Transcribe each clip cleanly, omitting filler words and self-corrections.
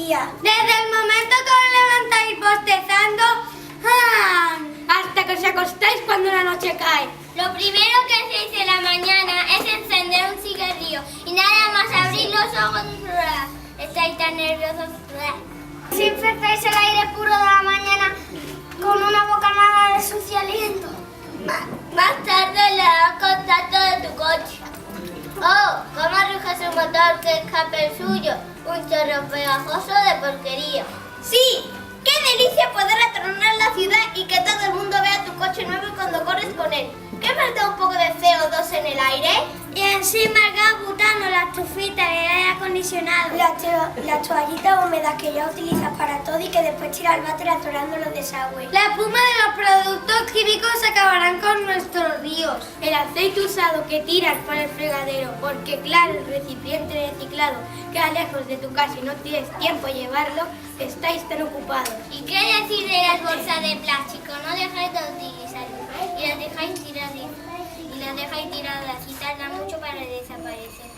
día. Desde el momento que os levantáis bostezando hasta que os acostáis cuando la noche cae. Lo primero que hacéis en la mañana es encender un cigarrillo y nada más abrir los ojos. Estáis tan nerviosos. Si infectáis el aire puro de la mañana con una bocanada de sucio aliento. Más tarde le das contacto de tu coche. Oh, cómo ruge su motor que escape el suyo. Un chorro pegajoso de porquería. Sí, qué delicia poder atronar la ciudad y que todo el mundo vea tu coche nuevo cuando corres con él. ¿Qué más da un poco de CO2 en el aire? Y encima el gas butano, la estufita, el aire acondicionado. La toallita húmeda que ya utilizas para todo y que después tira al váter atorando los desagües. La espuma de los productos químicos acabarán con nuestros ríos. El aceite usado que tiras para el fregadero, porque claro, el recipiente reciclado queda lejos de tu casa y no tienes tiempo a llevarlo, estáis tan ocupados. ¿Y qué decir de las bolsas de plástico? No dejáis de utilizarlas y las dejáis tiradas y tardan mucho para desaparecer.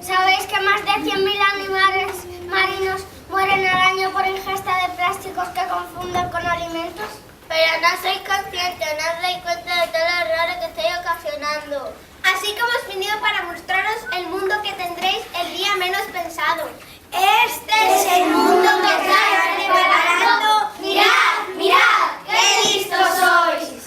¿Sabéis que más de 100.000 animales marinos mueren al año por ingesta de plásticos que confunden con alimentos? Pero no sois conscientes, no os dais cuenta de todo lo raro que estáis ocasionando. Así que hemos venido para mostraros el mundo que tendréis el día menos pensado. Este es el mundo que estáis preparando. ¡Mirad, mirad! ¡Qué listos sois!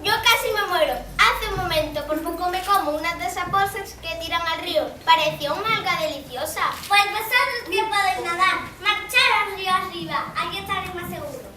Yo casi me muero. Hace un momento por poco me como unas de esas bolsas que tiran al río. Parecía una alga deliciosa. Pues vosotros que podéis nadar, marchar al río arriba. Aquí estaréis más seguros.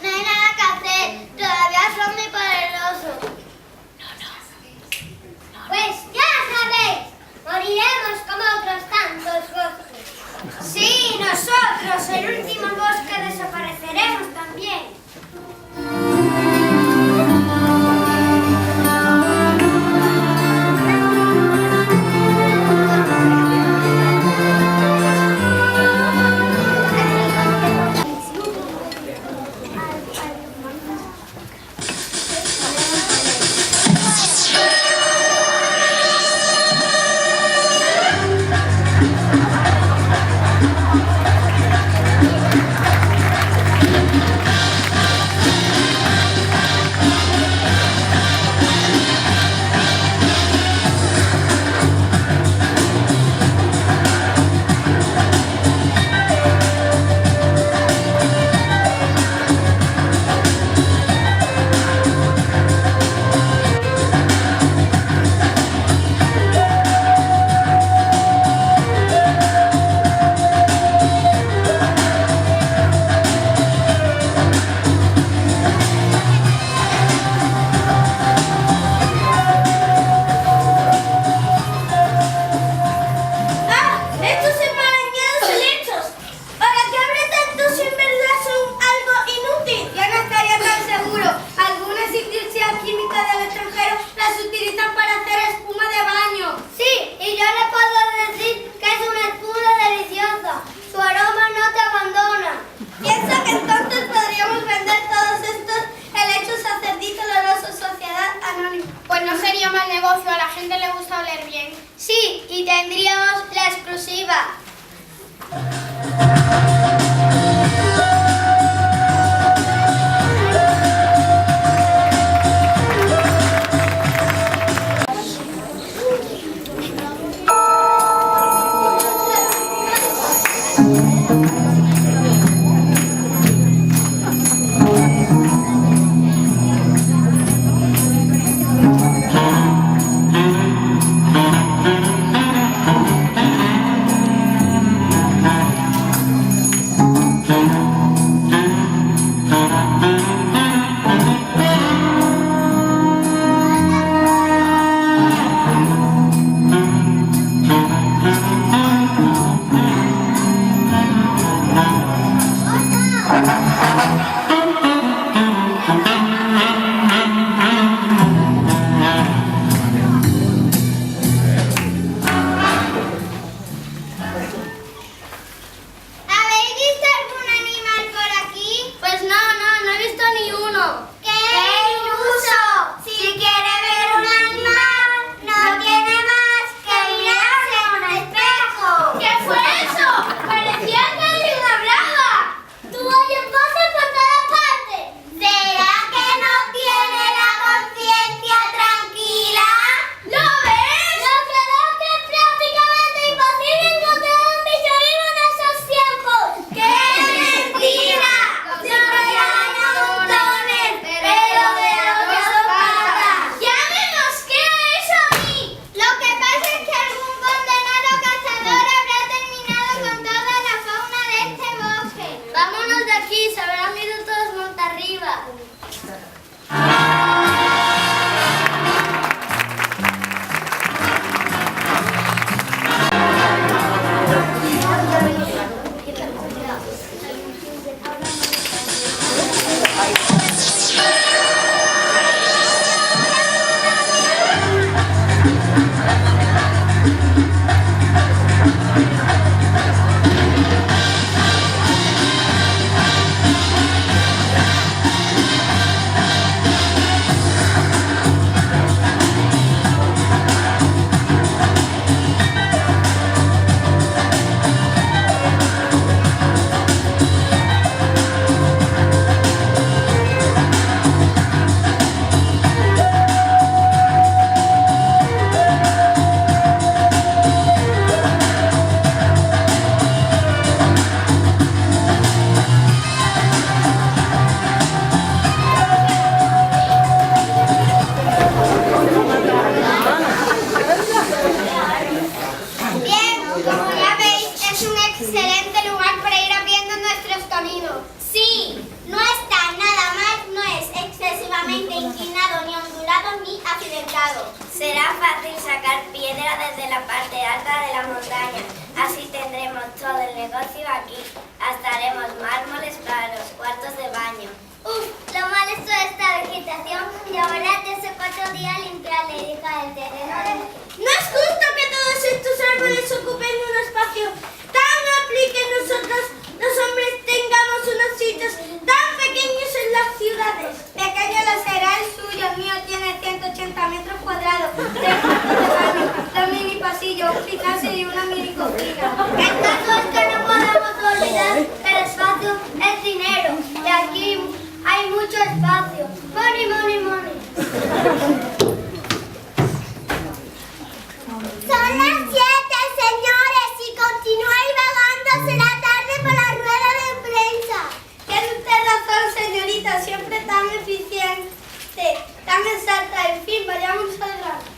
No hay nada que hacer. Sí, nosotros, el último bosque, desapareceremos también. Pues no sería mal negocio, a la gente le gusta oler bien. Sí, y tendríamos la exclusiva. Será fácil sacar piedra desde la parte alta de la montaña, así tendremos todo el negocio aquí. Hasta haremos mármoles para los cuartos de baño. Uf, lo molesto de esta vegetación. Y ahora te hace 4 días limpiar la hija del terreno. No es justo que todos estos árboles ocupen un espacio tan amplio y que nosotros, los hombres, tengamos unos sitios tan pequeños en las ciudades. Pequeño lo será el suyo, el mío tiene 180 metros cuadrados, 3 cuartos de baño, 2 mini pasillos, un gimnasio y una mini cocina. El caso es que no podemos olvidar que el espacio es dinero. Y aquí hay mucho espacio. Money, money, money. Son las 7, señores, y continuáis vagando será tarde por la rueda de prensa. Tiene usted razón, señorita, siempre tan eficiente, tan exacta. En fin, vayamos al grano.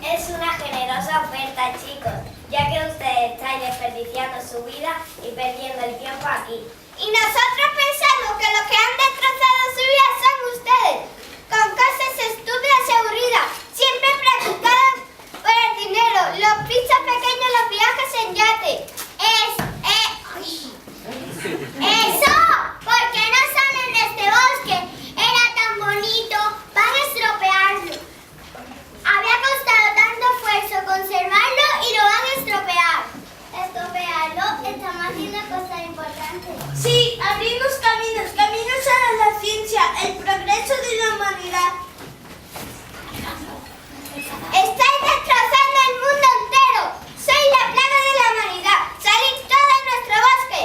Es una generosa oferta, chicos, ya que ustedes están desperdiciando su vida y perdiendo el tiempo aquí. Y nosotros pensamos que los que han destrozado su vida son ustedes, con cosas estúpidas y aburridas, siempre preocupados por el dinero, los pisos pequeños, los viajes en yate. ¡Eso! ¿Por qué no salen de este bosque? Era tan bonito, van a estropearlo. Había costado tanto esfuerzo conservarlo y lo van a estropear. ¿Estropearlo? Estamos haciendo cosas importantes. Sí, abrimos caminos, caminos a la ciencia, el progreso de la humanidad. Estáis destrozando el mundo entero. Sois la plaga de la humanidad. Salid todos de nuestro bosque.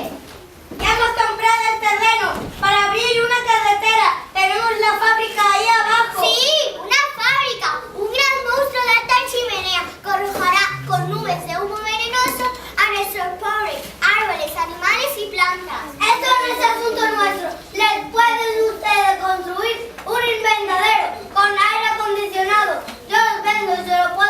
Ya hemos comprado el terreno para abrir una carretera. Tenemos la fábrica ahí abajo. Sí, una fábrica, un gran monstruo de alta chimenea que arrojará con nubes de humo venenoso a nuestros pobres árboles, animales y plantas. Esto no es asunto nuestro. Les pueden ustedes construir un invernadero con aire acondicionado. Yo los vendo y se lo puedo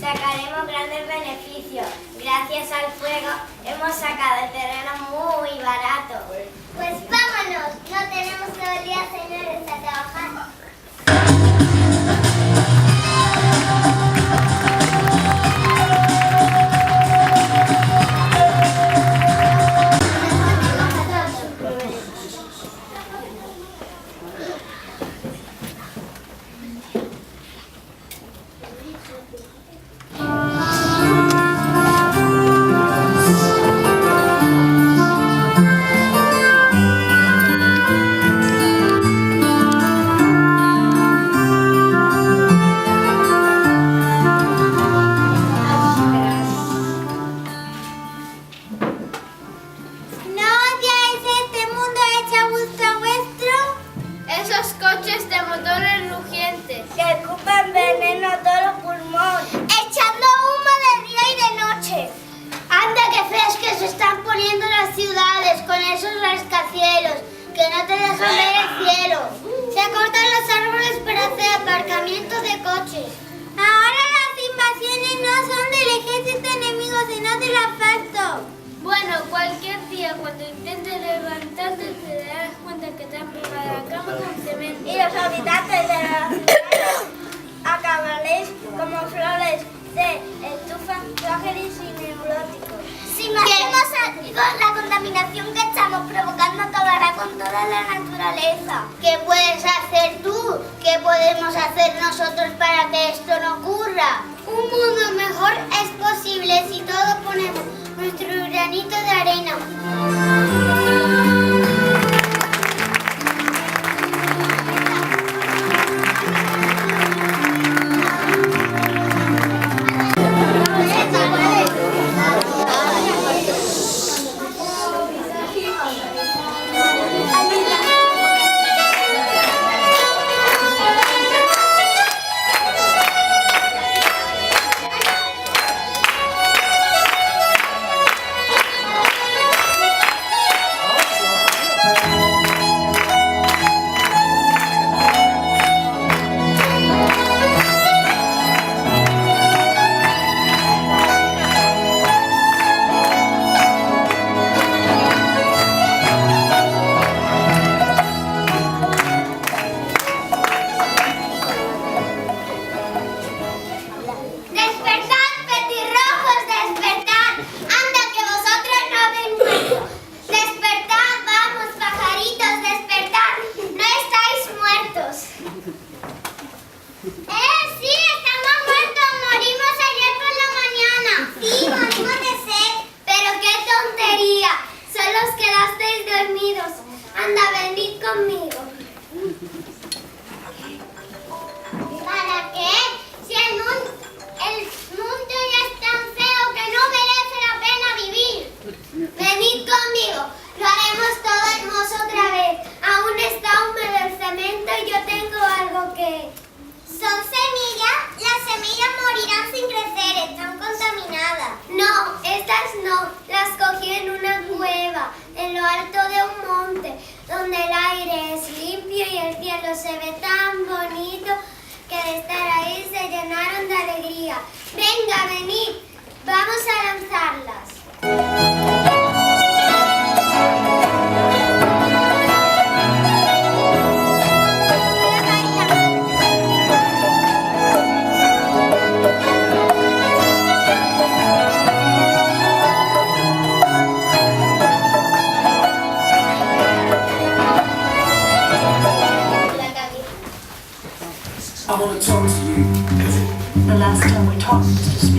Sacaremos grandes beneficios. Gracias al fuego hemos sacado el terreno muy barato. Pues vámonos, no tenemos todo el día, señores, a trabajar. La contaminación que estamos provocando acabará con toda la naturaleza. ¿Qué puedes hacer tú? ¿Qué podemos hacer nosotros para que esto no ocurra? Un mundo mejor es posible si todos ponemos nuestro granito de arena.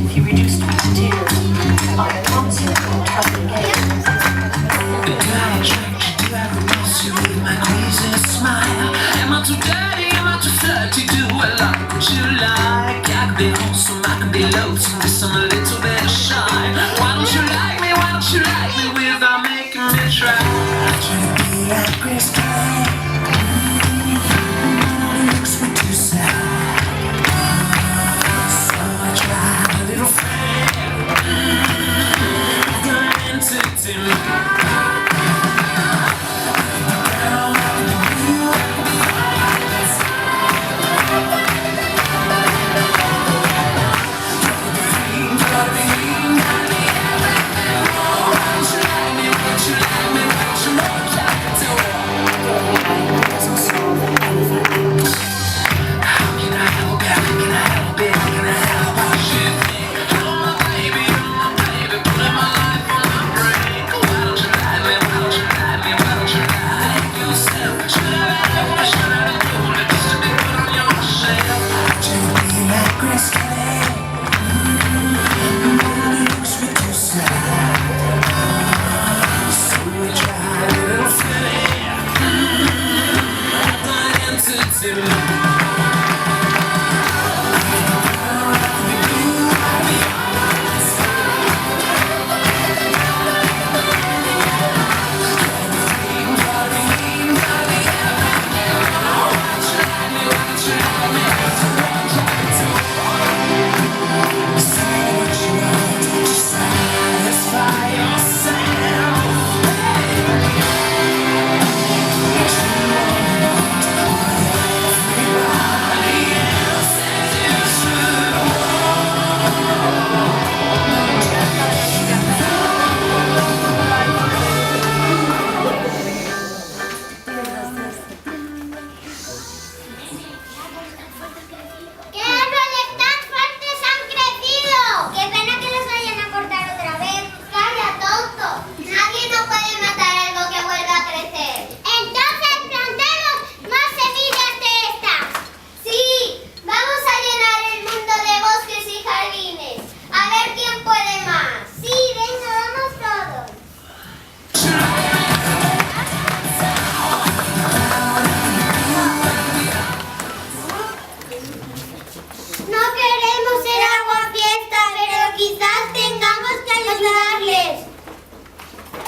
if you reduce me to tears, I promise you I won't try it again. Do I attract you? Do I repulse you with my crazy smile? Am I too dirty? Am I too flirty? Do I like what you like? I can be wholesome, I can be loathsome, guess I'm a little bit shy. Why don't you like me? Why don't you like me without making me try? I try to be like Grace Kelly. Looks me too sad. So I try a little friend. Got entity.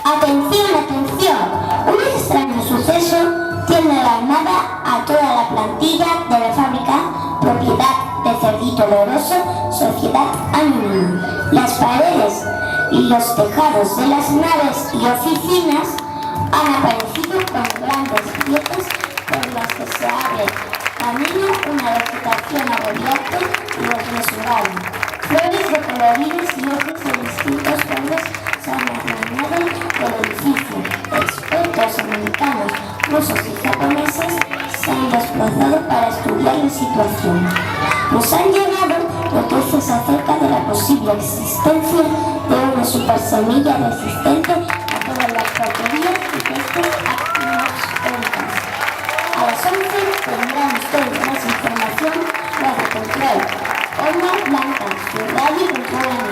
Atención, atención, un extraño suceso tiene alarmada a toda la plantilla de la fábrica propiedad de Cerdito Oloroso, Sociedad Anónima. Las paredes y los tejados de las naves y oficinas han aparecido con grandes grietas por las que se abre camino una vegetación agobiante y desmesurada. Flores de colorines y hojas de distintos colores se han adornado el edificio. Expertos americanos, rusos y japoneses se han desplazado para estudiar la situación. Nos han llegado noticias acerca de la posible existencia de una supersemilla resistente a todas las porquerías y pestes atmosféricas. A las 11 tendrán ustedes más información, Radio Control, Onda Blanca, su radio controla